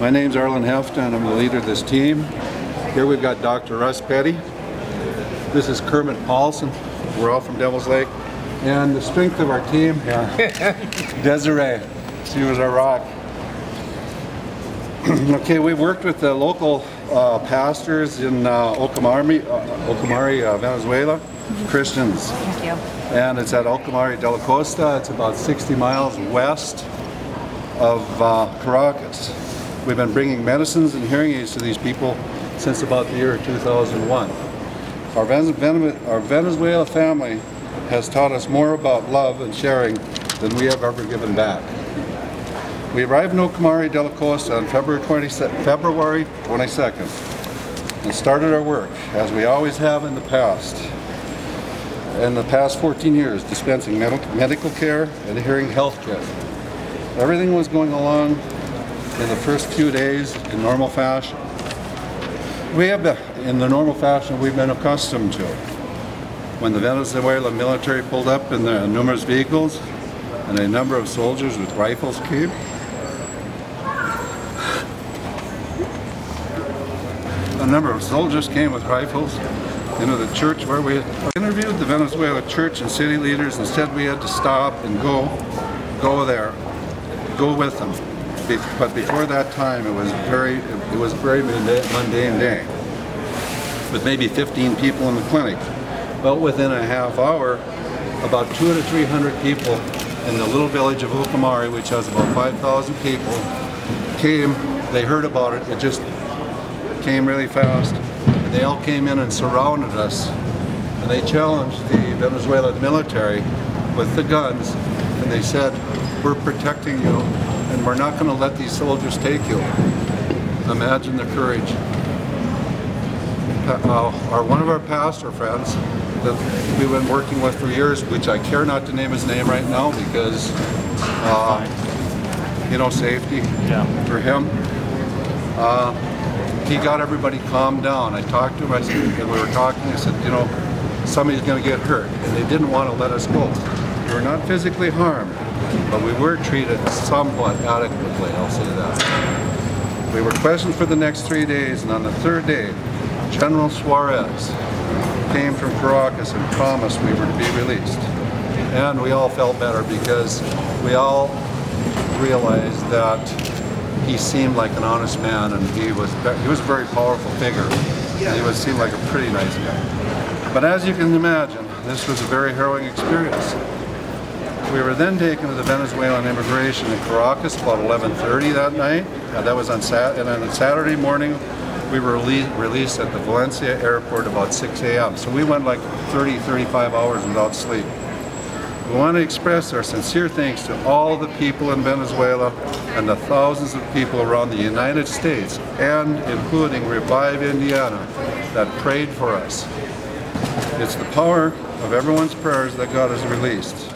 My name's Arlynn Hefta and I'm the leader of this team. Here we've got Dr. Russ Petty. This is Kermit Paulson. We're all from Devil's Lake. And the strength of our team, Desiree. She was our rock. Okay, we worked with the local pastors in Ocumare, Venezuela, Christians. Thank you. And it's at Ocumare de la Costa. It's about 60 miles west of Caracas. We've been bringing medicines and hearing aids to these people since about the year 2001. Our Venezuela family has taught us more about love and sharing than we have ever given back. We arrived in Ocumare de la Costa on February 22nd and started our work, as we always have in the past 14 years, dispensing medical care and hearing health care. Everything was going along in the first few days in normal fashion. In the normal fashion we've been accustomed to. When the Venezuela military pulled up in their numerous vehicles and a number of soldiers with rifles came, with rifles into the church where we had interviewed the Venezuela church and city leaders and said we had to stop and go there, go with them. But before that time, it was a very mundane day, with maybe 15 people in the clinic. But within a half hour, about 200 to 300 people in the little village of Ocumare, which has about 5,000 people, came. They heard about it. It just came really fast. And they all came in and surrounded us. And they challenged the Venezuelan military with the guns. And they said, "We're protecting you, and we're not going to let these soldiers take you." Imagine the courage. One of our pastor friends that we've been working with for years, which I care not to name his name right now because, safety for him. He got everybody calmed down. I talked to him, and we were talking, I said, somebody's going to get hurt, and they didn't want to let us go. We were not physically harmed, but we were treated somewhat adequately, I'll say that. We were questioned for the next 3 days, and on the third day, General Suarez came from Caracas and promised we were to be released. And we all felt better because we all realized that he seemed like an honest man, and he was a very powerful figure. He seemed like a pretty nice guy. But as you can imagine, this was a very harrowing experience. We were then taken to the Venezuelan immigration in Caracas about 11:30 that night. That was on Saturday, and on Saturday morning we were released at the Valencia airport about 6 a.m. So we went like 35 hours without sleep. We want to express our sincere thanks to all the people in Venezuela and the thousands of people around the United States, and including Revive Indiana, that prayed for us. It's the power of everyone's prayers that got us released.